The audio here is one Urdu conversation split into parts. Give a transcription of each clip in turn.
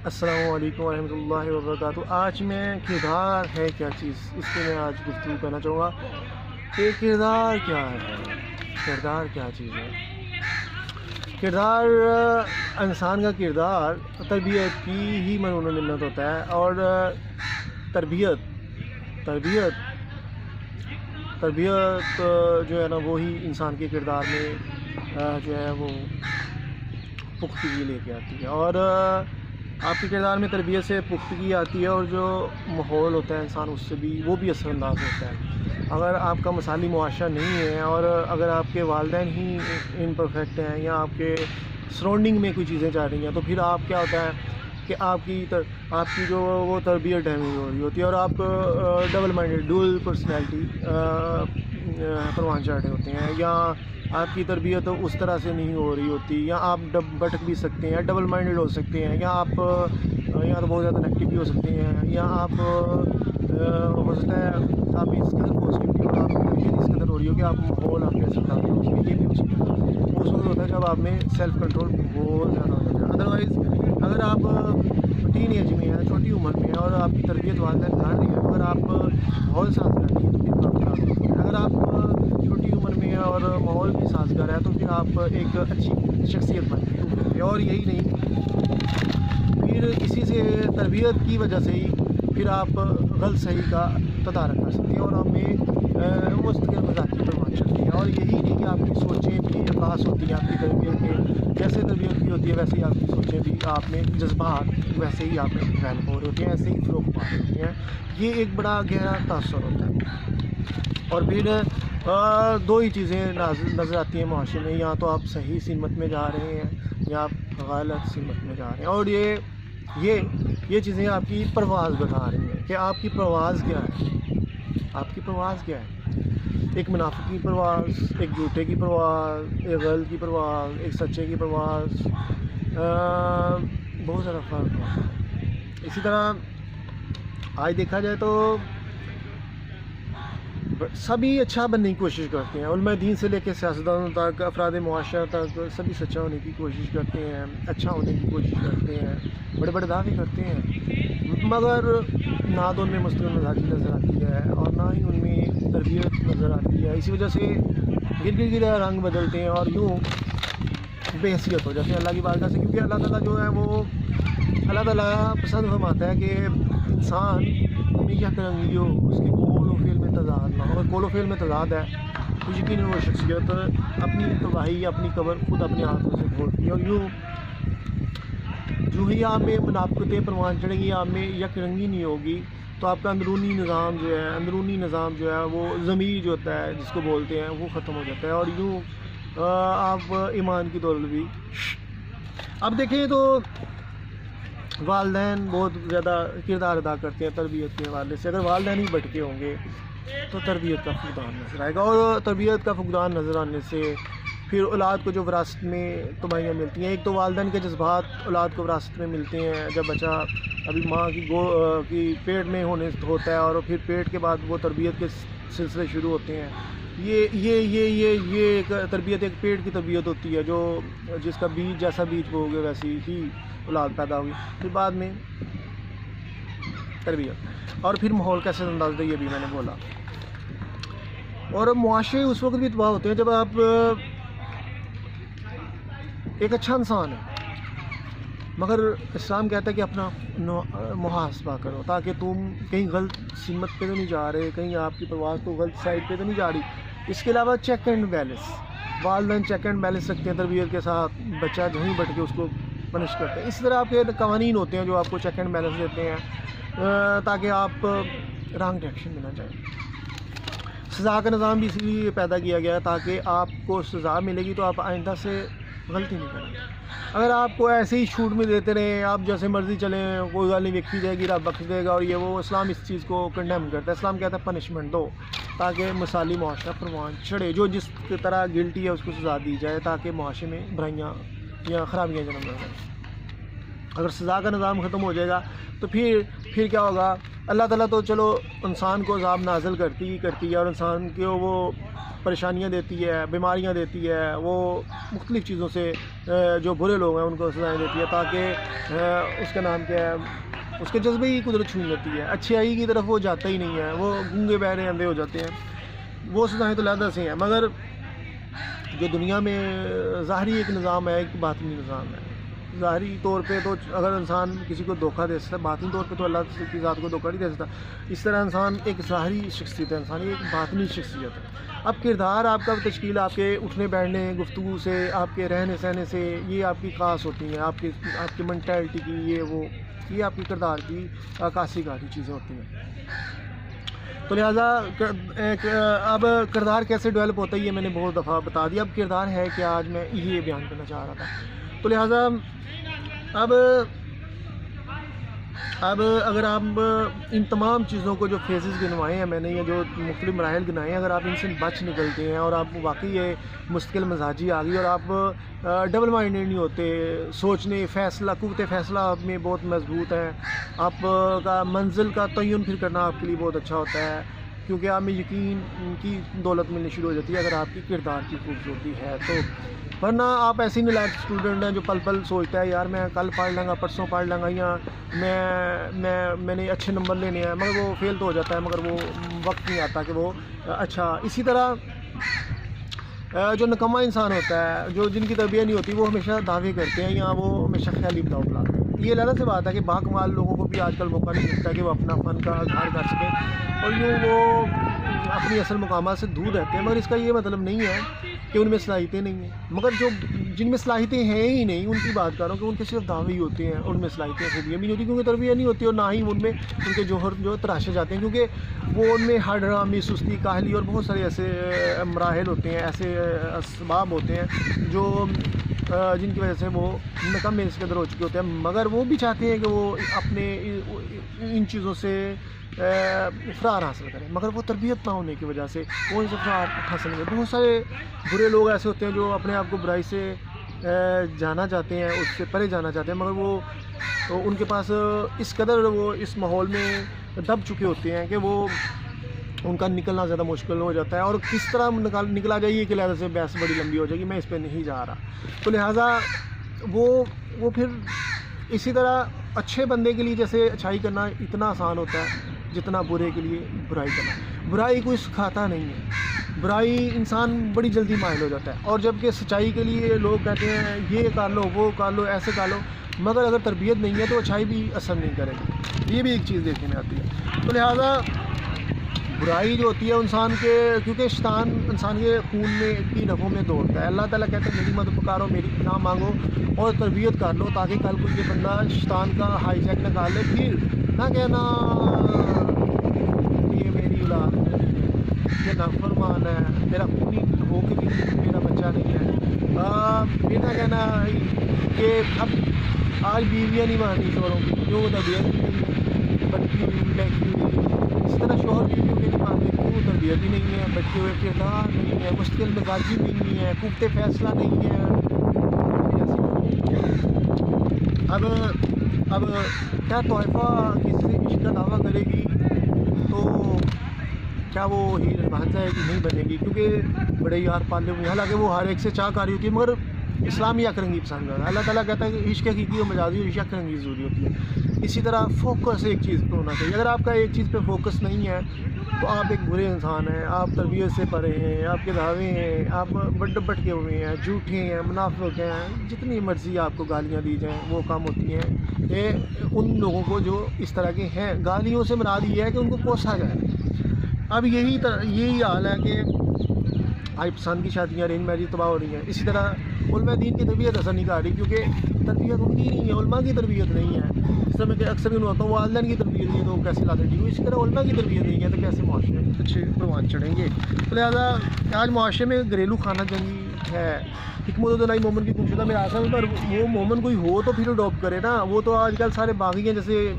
السلام علیکم ورحمۃ اللہ وبرکاتہ۔ آج میں کردار ہے کیا چیز، اس پہ میں آج گفتگو کرنا چاہوں گا کہ کردار کیا ہے، کردار کیا چیز ہے۔ کردار، انسان کا کردار تربیت کی ہی مرہون منت ہوتا ہے، اور تربیت جو ہے نا وہی انسان کے کردار میں جو ہے وہ پختگی لے کے آتی ہے، اور آپ کے کردار میں تربیت سے پختگی آتی ہے، اور جو ماحول ہوتا ہے انسان اس سے بھی وہ بھی اثر انداز ہوتا ہے۔ اگر آپ کا مثالی معاشرہ نہیں ہے، اور اگر آپ کے والدین ہی امپرفیکٹ ہیں، یا آپ کے سراؤنڈنگ میں کوئی چیزیں چل رہی ہیں، تو پھر آپ کیا ہوتا ہے کہ آپ کی جو وہ تربیت ڈیمیج ہو رہی ہوتی ہے، اور آپ ڈول پرسنالٹی پروان چڑھے ہوتے ہیں، یا آپ کی تربیت اس طرح سے نہیں ہو رہی ہوتی، یا آپ بھٹک بھی سکتے ہیں، ڈبل مائنڈڈ ہو سکتے ہیں، یا آپ یا تو بہت زیادہ نیگیٹو بھی ہو سکتے ہیں، یا آپ ہو سکتا ہے آپ اس قدر پازیٹیوٹی اور آپ کی تربیت اس قدر ہو رہی ہو کہ آپ ماحول آپ کے اثر ڈالتے ہو، یہ بھی ہو سکتا ہے۔ وہ اس وقت ہوتا ہے جب آپ میں سیلف کنٹرول بہت زیادہ ہو جاتا ہے۔ ادروائز اگر آپ ٹین ایج میں ہیں، چھوٹی عمر میں ہیں، اور آپ کی تربیت والدین کر رہے ہیں، اگر آپ ماحول سازگار نہیں ہے تو پھر کام خراب ہوتا ہے۔ اگر آپ چھوٹی عمر میں ہیں اور ماحول بھی سازگار ہے تو پھر آپ ایک اچھی شخصیت بن سکتے ہیں، اور یہی نہیں پھر اسی سے تربیت کی وجہ سے ہی پھر آپ غلط صحیح کا تدارک کر سکتے ہیں، اور ہمیں مستقل مزاجی پروان چڑھتی ہے، اور یہی نہیں کہ آپ کی سوچیں بھی خاص ہوتی ہیں آپ کی تربیت میں، جیسے تربیت کی ہوتی ہے ویسے ہی آپ کی سوچیں بھی، آپ میں جذبات ویسے ہی آپ میں ڈیولپ ہو رہے ہوتے ہیں، ایسے ہی فروغ پا رہے ہوتے ہیں۔ یہ ایک بڑا گہرا تاثر ہوتا ہے۔ اور پھر دو ہی چیزیں نظر آتی ہیں معاشرے میں، یا تو آپ صحیح سمت میں جا رہے ہیں، یا آپ غلط سمت میں جا رہے ہیں، اور یہ چیزیں آپ کی پرواز بتا رہی ہیں کہ آپ کی پرواز کیا ہے، آپ کی پرواز کیا ہے۔ ایک منافق کی پرواز، ایک جھوٹے کی پرواز، ایک غلط کی پرواز، ایک سچے کی پرواز، بہت زیادہ فرق ہے۔ اسی طرح آج دیکھا جائے تو سبھی اچھا بننے کی کوشش کرتے ہیں، علماء دین سے لے کے سیاستدانوں تک، افراد معاشرہ تک، سبھی سچا ہونے کی کوشش کرتے ہیں، اچھا ہونے کی کوشش کرتے ہیں، بڑے بڑے دعوے کرتے ہیں، مگر نہ تو ان میں مستقل مزاجی نظر آتی ہے، اور نہ ہی ان میں تربیت نظر آتی ہے۔ اسی وجہ سے گر رنگ بدلتے ہیں، اور یوں بے حیثیت ہو جاتے ہیں اللہ کی بارگاہ سے، کیونکہ اللہ تعالیٰ جو ہے وہ اللہ تعالیٰ پسند فرماتا ہے کہ انسان میں یک رنگی ہو، اس کے قول و فعل میں تضاد نہ ہو۔ اگر قول و فعل میں تضاد ہے تو یقیناً وہ شخصیت اپنی تباہی، اپنی قبر خود اپنے ہاتھوں سے کھولتی ہے، اور جو ہی آپ میں منافقتیں پروان چڑھیں گی، آپ میں یک رنگی نہیں ہوگی، تو آپ کا اندرونی نظام جو ہے وہ ضمیر جو ہوتا ہے جس کو بولتے ہیں وہ ختم ہو جاتا ہے، اور یوں آپ ایمان کی دولت بھی۔ اب دیکھیں تو والدین بہت زیادہ کردار ادا کرتے ہیں تربیت کے حوالے سے۔ اگر والدین ہی بھٹکے ہوں گے تو تربیت کا فقدان نظر آئے گا، اور تربیت کا فقدان نظر آنے سے پھر اولاد کو جو وراثت میں تباہیاں ملتی ہیں، ایک تو والدین کے جذبات اولاد کو وراثت میں ملتے ہیں جب بچہ ابھی ماں کی پیٹ میں ہوتا ہے، اور پھر پیٹ کے بعد وہ تربیت کے سلسلے شروع ہوتے ہیں۔ یہ ایک تربیت، ایک پیٹ کی تربیت ہوتی ہے، جو جس کا بیج جیسا بیج بو گے ویسی ہی اولاد پیدا ہوگی۔ پھر بعد میں تربیت، اور پھر ماحول کیسے انداز دے، یہ بھی میں نے بولا۔ اور معاشرے اس وقت بھی تباہ ہوتے ہیں جب آپ ایک اچھا انسان ہے، مگر اسلام کہتا ہے کہ اپنا محاسبہ کرو، تاکہ تم کہیں غلط سمت پہ تو نہیں جا رہے، کہیں آپ کی پرواز تو غلط سائڈ پہ تو نہیں جا رہی۔ اس کے علاوہ چیک اینڈ بیلنس، والدین چیک اینڈ بیلنس رکھتے ہیں تربیت کے ساتھ، بچہ جہیں بٹ کے اس کو پنش کرتے ہیں۔ اس طرح آپ کے قوانین ہوتے ہیں جو آپ کو چیک اینڈ بیلنس دیتے ہیں، تاکہ آپ رانگ ڈائریکشن میں نہ جائیں۔ سزا کا نظام بھی اسی لیے پیدا کیا گیا ہے تاکہ آپ کو سزا ملے گی تو آپ آئندہ سے غلطی نہیں کریں گے۔ اگر آپ کو ایسے ہی چھوٹ میں دیتے رہیں، آپ جیسے مرضی چلیں، کوئی گل نہیں ویکھی جائے گی، رب بخش دے گا، اور یہ وہ، اسلام اس چیز کو کنڈیم کرتا ہے۔ اسلام کہتا ہے پنشمنٹ دو، تاکہ مثالی معاشرہ پروان چڑھے، جو جس طرح گلٹی ہے اس کو سزا دی جائے، تاکہ معاشرے میں برائیاں یا خرابیاں جنم نہ لیں۔ اگر سزا کا نظام ختم ہو جائے گا تو پھر کیا ہوگا؟ اللہ تعالیٰ تو چلو انسان کو عذاب نازل کرتی ہے اور انسان کو وہ پریشانیاں دیتی ہے، بیماریاں دیتی ہے، وہ مختلف چیزوں سے جو برے لوگ ہیں ان کو سزائیں دیتی ہے، تاکہ اس کا نام کیا ہے، اس کے جذبے ہی قدرت چھین لیتی ہے، اچھائی کی طرف وہ جاتا ہی نہیں ہے، وہ گونگے بہرے اندھے ہو جاتے ہیں۔ وہ سزائیں تو علیحدہ سے ہیں، مگر جو دنیا میں ظاہری ایک نظام ہے، ایک باطنی نظام ہے۔ ظاہری طور پہ تو اگر انسان کسی کو دھوکہ دے سکتا ہے، باطنی طور پہ تو اللہ کی ذات کو دھوکہ نہیں دے سکتا۔ اس طرح انسان ایک ظاہری شخصیت ہے، انسان ایک باطنی شخصیت ہے۔ اب کردار آپ کا تشکیل آپ کے اٹھنے بیٹھنے، گفتگو سے، آپ کے رہنے سہنے سے، یہ آپ کی خاص ہوتی ہیں، آپ کی مینٹیلٹی کی، یہ آپ کی کردار کی عکاسی کاری چیزیں ہوتی ہیں۔ تو لہٰذا اب کردار کیسے ڈیولپ ہوتا ہے یہ میں نے بہت دفعہ بتا دیا۔ اب کردار ہے کہ آج میں یہ بیان کرنا چاہ رہا تھا۔ تو لہٰذا اب اگر آپ ان تمام چیزوں کو جو فیزز گنوائے ہیں میں نے، یہ جو مختلف مراحل گنائے ہیں، اگر آپ ان سے بچ نکلتے ہیں اور آپ واقعی یہ مستقل مزاجی آ گئی اور آپ ڈبل مائنڈیڈ نہیں ہوتے، سوچنے قوت فیصلہ آپ میں بہت مضبوط ہے، آپ کا منزل کا تعین پھر کرنا آپ کے لیے بہت اچھا ہوتا ہے، کیونکہ آپ میں یقین کی دولت ملنی شروع ہو جاتی ہے اگر آپ کی کردار کی خوبصورتی ہے تو۔ ورنہ آپ ایسے نہیں لائق اسٹوڈنٹ ہیں جو پل پل سوچتا ہے یار میں کل پڑھ لوں گا، پرسوں پڑھ لوں گا، یا میں نے اچھے نمبر لینے ہیں، مگر وہ فیل تو ہو جاتا ہے، مگر وہ وقت نہیں آتا کہ وہ اچھا۔ اسی طرح جو نکما انسان ہوتا ہے، جن کی تربیت نہیں ہوتی، وہ ہمیشہ دعوے کرتے ہیں یا وہ ہمیشہ خیالی بلاؤ بلاتے ہیں۔ یہ علیحدہ سے بات ہے کہ باکمال لوگوں کو بھی آج کل موقع نہیں ملتا کہ وہ اپنا فن کا اظہار کر سکیں، اور یوں وہ اپنی اصل مقامات سے دور رہتے ہیں، مگر اس کا یہ مطلب نہیں ہے کہ ان میں صلاحیتیں نہیں ہیں، مگر جن میں صلاحیتیں ہیں ہی نہیں ان کی بات کر رہا ہوں کہ ان کے صرف دعوے ہی ہوتے ہیں، ان میں صلاحیتیں خوبیاں بھی نہیں ہوتی، کیونکہ تربیت نہیں ہوتی، اور نہ ہی ان میں ان کے جوہر جو تراشے جاتے ہیں، کیونکہ وہ ان میں ہر ڈرامی، سستی، کاہلی اور بہت سارے ایسے مراحل ہوتے ہیں، ایسے اسباب ہوتے ہیں جن کی وجہ سے وہ نکمے اس کے اندر ہو چکے ہوتے ہیں، مگر وہ بھی چاہتے ہیں کہ وہ اپنے ان چیزوں سے فرار حاصل کریں، مگر وہ تربیت نہ ہونے کی وجہ سے وہ ان سے فرار حاصل کریں۔ بہت سارے برے لوگ ایسے ہوتے ہیں جو اپنے آپ کو برائی سے جانا چاہتے ہیں، اس سے پرے جانا چاہتے ہیں، مگر وہ ان کے پاس اس قدر وہ اس ماحول میں دب چکے ہوتے ہیں کہ وہ ان کا نکلنا زیادہ مشکل ہو جاتا ہے، اور کس طرح نکلا جائے کہ لہٰذا سے بحث بڑی لمبی ہو جائے گی، میں اس پہ نہیں جا رہا۔ تو لہٰذا وہ پھر اسی طرح اچھے بندے کے لیے جیسے اچھائی کرنا اتنا آسان ہوتا ہے جتنا برے کے لیے برائی کرنا۔ برائی کوئی سکھاتا نہیں ہے، برائی انسان بڑی جلدی مائل ہو جاتا ہے، اور جبکہ سچائی کے لیے لوگ کہتے ہیں یہ کر لو، وہ کر لو، ایسے کر لو، مگر اگر تربیت نہیں ہے تو اچھائی بھی اثر نہیں کرے گی، یہ بھی ایک چیز دیکھنے میں آتی ہے۔ تو لہٰذا برائی جو ہوتی ہے انسان کے، کیونکہ شیطان انسان کے خون میں کی رگوں میں دوڑتا ہے، اللہ تعالیٰ کہتے ہیں میری مدد پکارو، میری پناہ مانگو اور تربیت کر لو، تاکہ کل کو یہ بندہ شیطان کا ہائی جیک نکال لے، پھر نہ کہنا یہ میری اولاد ہے، یہ نافرمان ہے، میرا خونی ہو کے بھی میرا بچہ نہیں ہے، پھر نہ کہنا کہ اب آج بیویاں نہیں مانتی شوہروں کی، کیوں تربیت بٹکی ہوئی بہکی ہوئی، اس طرح شوہر بیویوں کے نہیں مانتے، کیوں تربیت ہی نہیں ہے، بچے ہوئے کردار نہیں ہے، مستقل مزاجی نہیں ہے، قوت فیصلہ نہیں ہے۔ اب کیا طائفہ کسی سے عشق کا دعویٰ کرے گی تو کیا وہ ہیر بھانجا ہے کہ نہیں بنے گی، کیونکہ بڑے یار پالے ہوئے ہیں، حالانکہ وہ ہر ایک سے چاہ کاری ہوتی ہے، مگر اسلامی اکرنگی پسند کرتا ہے۔ اللہ تعالیٰ کہتا ہے کہ عشق حقیقی و مجازی اور عشق اکرنگی ضروری ہوتی ہے۔ اسی طرح فوکس ایک چیز پہ ہونا چاہیے، اگر آپ کا ایک چیز پہ فوکس نہیں ہے تو آپ ایک برے انسان ہیں، آپ تربیت سے پرے ہیں، آپ کے دعوے ہیں، آپ بٹکے ہوئے ہیں، جھوٹے ہیں، منافق ہیں، جتنی مرضی آپ کو گالیاں دی جائیں وہ کام ہوتی ہیں ان لوگوں کو جو اس طرح کے ہیں۔ گالیوں سے مراد یہ ہے کہ ان کو کوسا جائے۔ اب یہی حال ہے کہ آج پسند کی شادیاں ارینج میرج تباہ ہو رہی ہیں، اسی طرح علماء دین کی تربیت اثر نہیں کر رہی، کیونکہ تربیت ان کی نہیں ہے، علماء کی تربیت نہیں ہے۔ اس طرح کہ اکثر میں ہوتا ہے والدین کی تربیت نہیں ہے تو وہ کیسے لاتے ہیں، اسی طرح علماء کی تربیت نہیں ہے تو کیسے معاشرے اچھے پروان چڑھیں گے۔ تو لہٰذا آج معاشرے میں گھریلو خانہ جنگی ہے، حکمت الہی مومن کی گمشدہ میں آسان، پر وہ مومن کوئی ہو تو پھر اڈاپٹ کرے نا، وہ تو آج کل سارے باغی ہیں، جیسے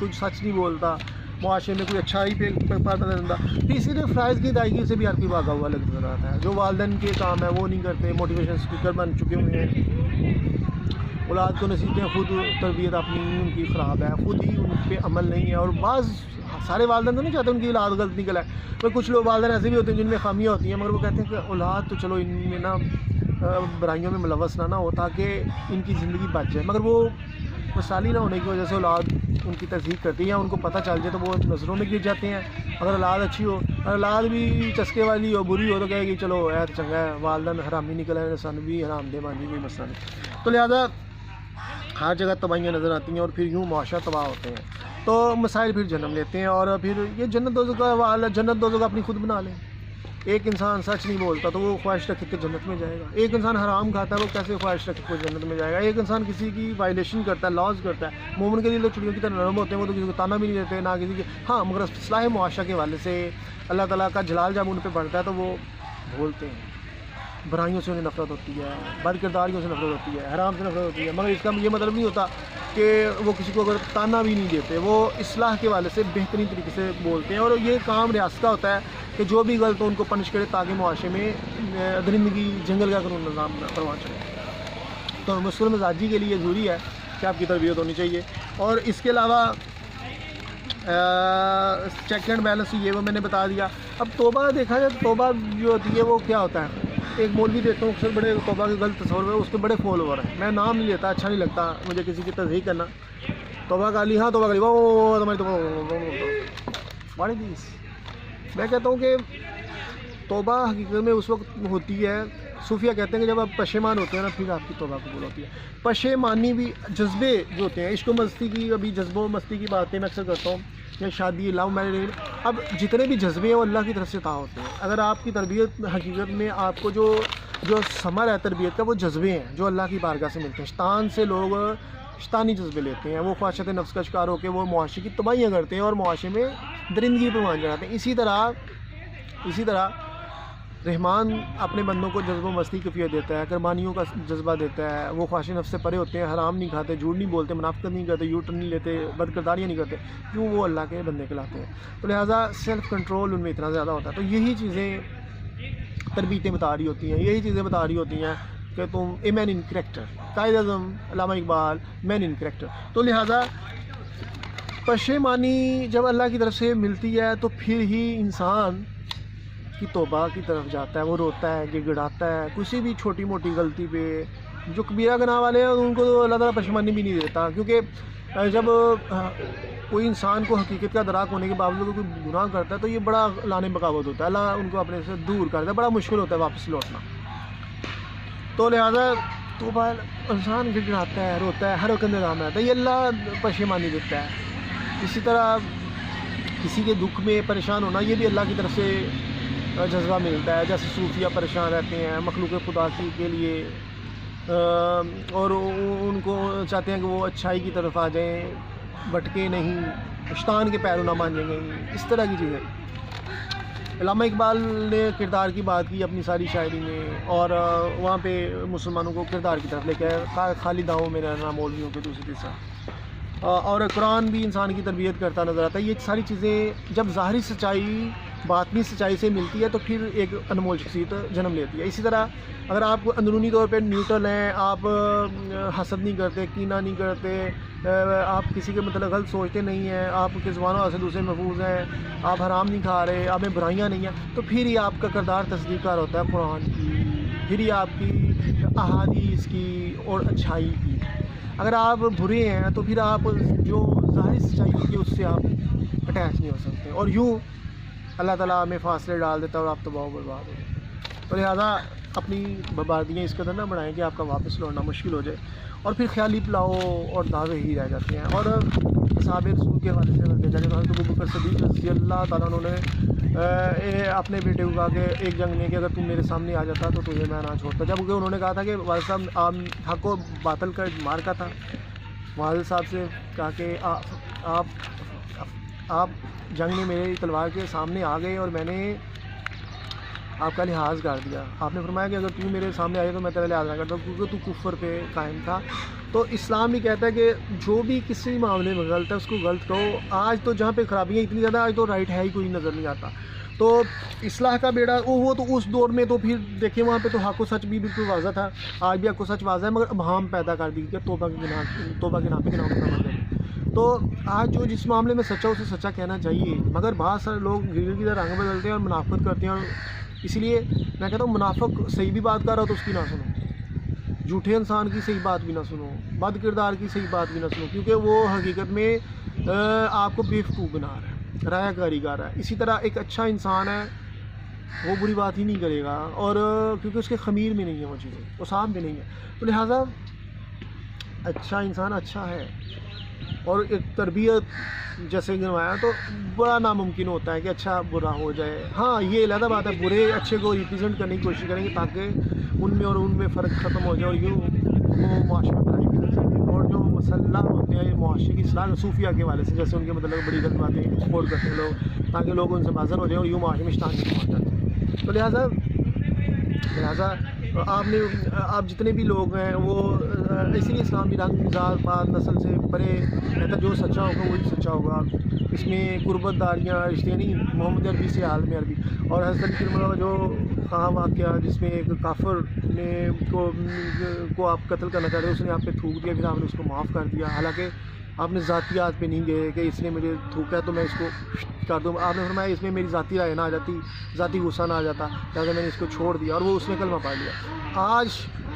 کچھ سچ نہیں بولتا، معاشرے میں کوئی اچھائی پہ پاتا نہیں رہتا، تو اسی لیے فرائض کی ادائیگی سے بھی ہر کوئی بھاگا ہوا لگ رہا ہے، جو والدین کے کام ہے وہ نہیں کرتے، موٹیویشن اسپیکر بن چکے ہوئے ہیں، اولاد کو نصیحتیں خود تربیت اپنی ان کی خراب ہے، خود ہی ان پہ عمل نہیں ہے. اور بعض سارے والدین تو نہیں چاہتے ان کی اولاد غلط نکل آئے، پر کچھ لوگ والدین ایسے بھی ہوتے ہیں جن میں خامیاں ہوتی ہیں، مگر وہ کہتے ہیں کہ اولاد تو چلو ان میں نا برائیوں میں ملوث نہ ہو تاکہ ان کی زندگی بچ جائے. مگر وہ مثالی نہ ہونے کی وجہ سے اولاد ان کی تصدیق کرتی ہے، یا ان کو پتہ چل جائے تو وہ نظروں میں گر جاتے ہیں. اگر اولاد اچھی ہو، اگر اولاد بھی چسکے والی ہو، بری ہو، تو کہے گی چلو تو چنگا ہے، والدین حرامی نکل ہے، سن بھی حرام دے بانی، کوئی مسئلہ نہیں. تو لہٰذا ہر جگہ تباہیاں نظر آتی ہیں اور پھر یوں معاشرہ تباہ ہوتے ہیں. تو مسائل پھر جنم لیتے ہیں، اور پھر یہ جنت دوزخ کا حوالہ، جنت دوزخ اپنی خود بنا لیں. ایک انسان سچ نہیں بولتا تو وہ خواہش رکھ کے جنت میں جائے گا. ایک انسان حرام کھاتا ہے، وہ کیسے خواہش رکھ کے جنت میں جائے گا. ایک انسان کسی کی وائلیشن کرتا ہے، لاز کرتا ہے. مومن کے لیے لوگ چڑیوں کی طرح نرم ہوتے ہیں، وہ تو کسی کو تانا بھی نہیں دیتے، نہ کسی کے. ہاں مگر اصلاح معاشرہ کے حوالے سے اللہ تعالیٰ کا جلال جب ان پہ بڑھتا ہے تو وہ بولتے ہیں. برائیوں سے انہیں نفرت ہوتی ہے، بد کرداریوں سے نفرت ہوتی ہے، حرام سے نفرت ہوتی ہے. مگر اس کا یہ مطلب نہیں ہوتا کہ وہ کسی کو اگر تانا بھی نہیں دیتے، وہ اصلاح کے حوالے سے بہترین طریقے سے بولتے ہیں. اور یہ کام ریاست کا ہوتا ہے کہ جو بھی غلط ہو ان کو پنش کرے تاکہ معاشرے میں درندگی، جنگل کا قانون نظام پروان چلے. تو مسلم مزاجی کے لیے ضروری ہے کہ آپ کی تربیت ہونی چاہیے. اور اس کے علاوہ چیک اینڈ بیلنس یہ وہ میں نے بتا دیا. اب توبہ دیکھا جائے، توبہ جو ہوتی ہے وہ کیا ہوتا ہے. ایک مولوی دیکھتا ہوں اکثر بڑے توبہ کے غلط تصور ہے، اس کے بڑے فالوور ہیں. میں نام نہیں لیتا، اچھا نہیں لگتا مجھے کسی کی تصحیح کرنا. توبہ کر لی، ہاں توبہ کر لی، وہ تمہاری توبہ دیس. میں کہتا ہوں کہ توبہ حقیقت میں اس وقت ہوتی ہے، صوفیہ کہتے ہیں کہ جب آپ پشیمان ہوتے ہیں نا پھر آپ کی توبہ قبول ہوتی ہے. پشیمانی بھی جذبے جو ہوتے ہیں، عشق و مستی کی، ابھی جذبہ و مستی کی باتیں میں اکثر کرتا ہوں، یا شادی، لو میرج. اب جتنے بھی جذبے ہیں وہ اللہ کی طرف سے عطا ہوتے ہیں. اگر آپ کی تربیت حقیقت میں آپ کو جو ثمر ہے تربیت کا، وہ جذبے ہیں جو اللہ کی بارگاہ سے ملتے ہیں. شیطان سے لوگ شیطانی جذبے لیتے ہیں، وہ خواہشات نفس کا شکار ہو کے وہ معاشرے کی تباہیاں کرتے ہیں اور معاشرے میں درندگی پر مان جاتے ہیں. اسی طرح رحمان اپنے بندوں کو جذب و مستی کیفیت دیتا ہے، قربانیوں کا جذبہ دیتا ہے. وہ خواہش نفس سے پرے ہوتے ہیں، حرام نہیں کھاتے، جھوٹ نہیں بولتے، منافقت نہیں کرتے، یو ٹرن نہیں لیتے، بد کرداریاں نہیں کرتے، کیوں وہ اللہ کے بندے کہلاتے ہیں. تو لہٰذا سیلف کنٹرول ان میں اتنا زیادہ ہوتا ہے. تو یہی چیزیں تربیتیں بتا رہی ہوتی ہیں، یہی چیزیں بتا رہی ہوتی ہیں کہ تم اے مین ان کریکٹر. قائد اعظم علامہ اقبال، مین ان کریکٹر. تو لہٰذا پشیمانی جب اللہ کی طرف سے ملتی ہے تو پھر ہی انسان کی توبہ کی طرف جاتا ہے. وہ روتا ہے، گڑ گڑاتا ہے کسی بھی چھوٹی موٹی غلطی پہ. جو کبیرہ گناہ والے ہیں ان کو تو اللہ تعالیٰ پشیمانی بھی نہیں دیتا، کیونکہ جب کوئی انسان کو حقیقت کا ادراک ہونے کے باوجود کوئی گناہ کرتا ہے تو یہ بڑا لعنت بغاوت ہوتا ہے. اللہ ان کو اپنے سے دور کرتا ہے، بڑا مشکل ہوتا ہے واپس لوٹنا. تو لہٰذا توبہ انسان گڑ گڑاتا ہے، روتا ہے، ہر وقت نظام رہتا ہے، یہ اللہ پشیمانی دیتا ہے. اسی طرح کسی کے دکھ میں پریشان ہونا یہ بھی اللہ کی طرف سے جذبہ ملتا ہے. جیسے صوفیہ پریشان رہتے ہیں مخلوق خدا کے لیے، اور ان کو چاہتے ہیں کہ وہ اچھائی کی طرف آ جائیں، بھٹکے نہیں، شیطان کے پیروں نہ مان جائیں. اس طرح کی چیزیں علامہ اقبال نے کردار کی بات کی اپنی ساری شاعری میں، اور وہاں پہ مسلمانوں کو کردار کی طرف لے کے خالی داؤں میں رہنا مولویوں کے دوسری تیسرا. اور قرآن بھی انسان کی تربیت کرتا نظر آتا ہے. یہ ساری چیزیں جب ظاہری سچائی باطنی سچائی سے ملتی ہے تو پھر ایک انمول شخصیت جنم لیتی ہے. اسی طرح اگر آپ اندرونی طور پہ نیوٹرل ہیں، آپ حسد نہیں کرتے، کینہ نہیں کرتے، آپ کسی کے مطلب غلط سوچتے نہیں ہیں، آپ کی زبانوں سے دوسرے محفوظ ہیں، آپ حرام نہیں کھا رہے، آپ میں برائیاں نہیں ہیں، تو پھر ہی آپ کا کردار تصدیق کار ہوتا ہے قرآن کی، پھر ہی آپ کی احادیث کی اور اچھائی کی. اگر آپ برے ہیں تو پھر آپ جو ظاہری سچائی ہوتی ہے اس سے آپ اٹیچ نہیں ہو سکتے، اور یوں اللہ تعالیٰ میں فاصلے ڈال دیتا ہے اور آپ تباہ و برباد ہو جائے. تو لہٰذا اپنی بربادیاں اس قدر نہ بڑھائیں کہ آپ کا واپس لوٹنا مشکل ہو جائے، اور پھر خیالی پلاؤ اور دعوے ہی رہ جاتے ہیں. اور صحابہ رسول کے حوالے سے دیکھا جائے تو حضرت ابوبکر صدیق رضی اللہ تعالیٰ عنہ نے اپنے بیٹے کو کہا کہ ایک جنگ میں کہ اگر تم میرے سامنے آ جاتا تو تجھے میں نہ چھوڑتا. جب کہ انہوں نے کہا تھا کہ والد صاحب آپ حق و باطل کا مار کا تھا، والد صاحب سے کہا کہ آپ جنگ میں میرے تلوار کے سامنے آ گئے اور میں نے آپ کا لحاظ کر دیا. آپ نے فرمایا کہ اگر تو میرے سامنے آئے تو میں تیرا لحاظ نہ کرتا کیونکہ تو کفر پہ قائم تھا. تو اسلام بھی کہتا ہے کہ جو بھی کسی معاملے میں غلط ہے اس کو غلط کہو. آج تو جہاں پہ خرابیاں اتنی زیادہ، آج تو رائٹ ہے ہی کوئی نظر نہیں آتا. تو اصلاح کا بیڑا وہ تو اس دور میں تو پھر دیکھیں وہاں پہ تو حق و سچ بھی بالکل واضح تھا، آج بھی حق و سچ واضح ہے، مگر ابہام پیدا کر دی کہ توبہ کے نام پہ گناہوں کا مطلب۔ تو آج جو جس معاملے میں سچا اسے سچا کہنا چاہیے، مگر بہت سارے لوگ دھیرے دھیرے رنگ بدلتے ہیں اور منافقت کرتے ہیں، اور اسی لیے میں کہتا ہوں منافق صحیح بھی بات کر رہا ہو تو اس کی نہ سنو، جھوٹے انسان کی صحیح بات بھی نہ سنو، بد کردار کی صحیح بات بھی نہ سنو، کیونکہ وہ حقیقت میں آپ کو بیوقوف بنا رہا ہے، رائے کاری کر رہا ہے۔ اسی طرح ایک اچھا انسان ہے وہ بری بات ہی نہیں کرے گا، اور کیونکہ اس کے خمیر میں نہیں ہے وہ چیزیں، وہ سام میں نہیں ہے، تو لہٰذا اچھا انسان اچھا ہے، اور ایک تربیت جیسے گنوایا تو بڑا ناممکن ہوتا ہے کہ اچھا برا ہو جائے۔ ہاں یہ علیحدہ بات ہے، برے اچھے کو ریپرزینٹ کرنے کی کوشش کریں گے تاکہ ان میں اور ان میں فرق ختم ہو جائے، اور یوں وہ معاشرے میں بھلائی بھی کر سکے، اور جو مسلح ہوتے ہیں معاشرے کی اصلاح صوفیہ کے والے سے، جیسے ان کے مطلب بڑی غلط باتیں سپورٹ کرتے ہیں لوگ تاکہ لوگ ان سے معذر ہو جائیں اور یوں معاشرے میں اشتعال نہیں پہنچ جاتے ہیں۔ تو لہٰذا آپ جتنے بھی لوگ ہیں وہ اسی لیے اسلام بھی رنگ ذات پات نسل سے پرے کہتا جو سچا ہوگا وہی سچا ہوگا، اس میں قربت داریاں رشتے نہیں، محمد عربی سے عالم عربی۔ اور حضرت جو خواہ واقعہ جس میں ایک کافر نے کو آپ قتل کرنا چاہ رہے، اس نے آپ پہ تھوک دیا، پھر آپ نے اس کو معاف کر دیا، حالانکہ آپ نے ذاتیات پہ نہیں گئے کہ اس نے مجھے تھوکا ہے تو میں اس کو کر دوں، آپ نے فرمایا اس میں میری ذاتی رائے نہ آ جاتی، ذاتی غصہ نہ آ جاتا، لہٰذا میں نے اس کو چھوڑ دیا، اور وہ اس نے کلمہ پڑھ لیا۔ آج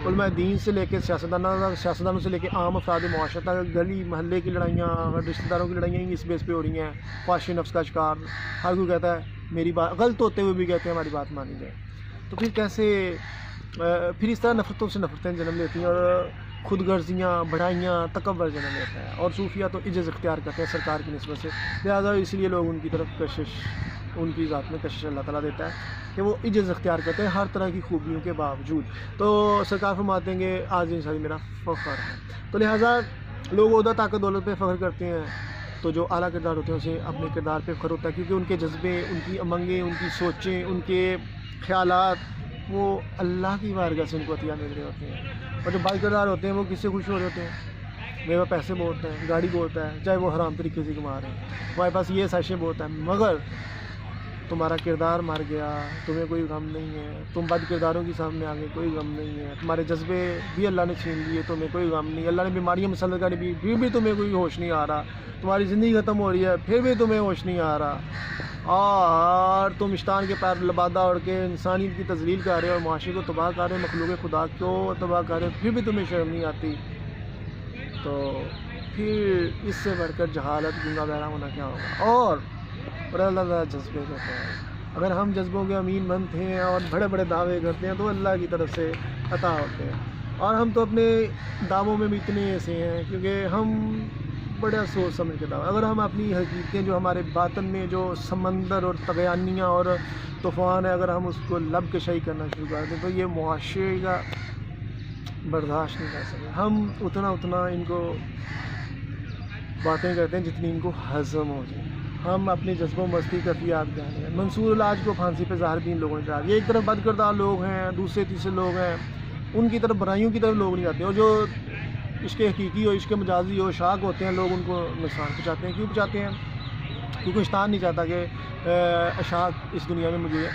علماء دین سے لے کے سیاستدانوں سے لے کے عام افراد معاشرت تک گلی محلے کی لڑائیاں، رشتہ داروں کی لڑائیاں اس بیس پہ ہو رہی ہیں، خواہش نفس کا شکار، ہر کوئی کہتا ہے میری بات غلط ہوتے ہوئے بھی کہتے ہیں ہماری بات مانی جائے۔ تو پھر کیسے پھر اس طرح نفرتوں سے نفرتیں جنم لیتی ہیں، اور خود غرضیاں بڑھائیاں تکبر جنم لیتا ہے، اور صوفیہ تو عجز اختیار کرتے ہیں سرکار کی نسبت سے، لہٰذا اس لیے لوگ ان کی طرف کشش، ان کی ذات میں کشش اللہ تعالیٰ دیتا ہے کہ وہ عجز اختیار کرتے ہیں ہر طرح کی خوبیوں کے باوجود۔ تو سرکار فرماتے ہیں کہ آج انسانی میرا فخر ہے، تو لہٰذا لوگ عہدہ طاقت دولت پہ فخر کرتے ہیں، تو جو اعلیٰ کردار ہوتے ہیں اسے اپنے کردار پہ فخر ہوتا ہے، کیونکہ ان کے جذبے، ان کی امنگیں، ان کی سوچیں، ان کے خیالات وہ اللہ کی بارگاہ سے ان کو عطیہ مل رہے ہوتے ہیں۔ اور جو بد کردار ہوتے ہیں وہ کس سے خوش ہو رہے ہوتے ہیں؟ میرے پاس پیسے بہت ہیں، گاڑی بہت ہے، چاہے وہ حرام طریقے سے کما رہے ہیں، ہمارے پاس یہ سائشیں بہت ہیں، مگر تمہارا کردار مر گیا، تمہیں کوئی غم نہیں ہے، تم بد کرداروں کے سامنے آگے کوئی غم نہیں ہے، تمہارے جذبے بھی اللہ نے چھین لیے، تمہیں کوئی غم نہیں، اللہ نے بیماریاں مسلط کر دی پھر بھی تمہیں کوئی ہوش نہیں آ رہا، تمہاری زندگی ختم ہو رہی ہے پھر بھی تمہیں ہوش نہیں آ رہا، اور تم شیطان کے پیر لبادہ اڑ کے انسانیت کی تذلیل کر رہے ہو، اور معاشرے کو تباہ کر رہے ہو، مخلوق خدا کو تباہ کر رہے ہو، پھر بھی تمہیں شرم نہیں آتی، تو پھر اس سے بڑھ کر جہالت گنگا بہرا ہونا کیا ہوگا۔ اور اللہ تعالیٰ جذبے کرتے ہیں، اگر ہم جذبوں کے امین بنتے ہیں اور بڑے بڑے دعوے کرتے ہیں تو اللہ کی طرف سے عطا ہوتے ہیں، اور ہم تو اپنے دعووں میں بھی اتنے ایسے ہیں کیونکہ ہم بڑا سوچ سمجھ کے دعویٰ، اگر ہم اپنی حقیقتیں جو ہمارے باطن میں جو سمندر اور طغیانیاں اور طوفان ہے، اگر ہم اس کو لب کشائی کرنا شروع کر دیں تو یہ معاشرے کا برداشت نہیں کر سکتے، ہم اتنا ان کو باتیں کرتے ہیں جتنی ان کو ہضم ہو جائے، ہم اپنی جذب و مستی کا فیاد جانے ہیں۔ منصور العاج کو پھانسی پہ ظاہر دین لوگوں نے چڑھا دیا، ایک طرف بد کردار لوگ ہیں، دوسرے تیسرے لوگ ہیں، ان کی طرف برائیوں کی طرف لوگ نہیں جاتے، اور جو عشق حقیقی ہو، عشق مجازی ہو، شاق ہوتے ہیں، لوگ ان کو نقصان پہنچاتے ہیں۔ کیوں پہنچاتے ہیں؟ کیونکہ شیطان نہیں چاہتا کہ اشاق اس دنیا میں مجھے،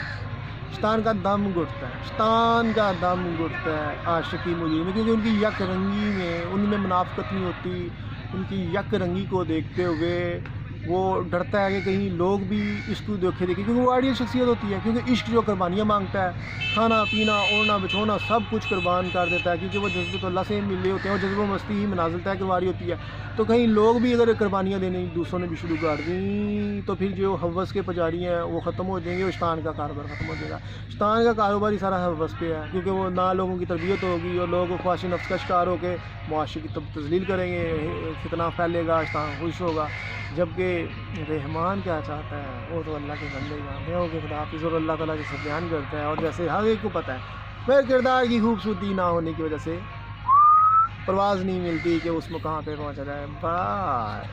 شیطان کا دم گھٹتا ہے، شیطان کا دم گھٹتا ہے عاشقی مجھے میں، کیونکہ ان کی یک رنگی میں ان میں منافقت نہیں ہوتی، ان کی یک رنگی کو دیکھتے ہوئے وہ ڈرتا ہے کہ کہیں لوگ بھی اس کو دیکھیں، کیونکہ وہ آئیڈیل شخصیت ہوتی ہے، کیونکہ عشق جو قربانیاں مانگتا ہے، کھانا پینا اوڑھنا بچھونا سب کچھ قربان کر دیتا ہے، کیونکہ وہ جذبۃ اللہ سے مل رہے ہوتے ہیں، اور جذب و مستی ہی منازل طے کرواری ہوتی ہے، تو کہیں لوگ بھی اگر قربانیاں دینے دوسروں نے بھی شروع کر دیں تو پھر جو حوث کے پجاری ہیں وہ ختم ہو جائیں گے، اور شیطان کا کاروبار ختم ہو جائے گا۔ شیطان کا کاروبار ہی سارا حوث پہ ہے، کیونکہ وہ نہ لوگوں کی تربیت ہوگی، اور لوگ خواہش نفس کا شکار ہو کے معاشرے کی تذلیل کریں گے، فتنہ پھیلے گا، شیطان خوش ہوگا، جبکہ رحمان کیا چاہتا ہے، وہ تو اللہ کے بندے جانتے ہیں، وہ کہ خدا حافظ، اور اللہ تعالیٰ کے ساتھ بیان کرتا ہے، اور جیسے ہر ایک کو پتہ ہے میرے کردار کی خوبصورتی نہ ہونے کی وجہ سے پرواز نہیں ملتی کہ اس مقام پہ پہنچا جائے۔ بائے۔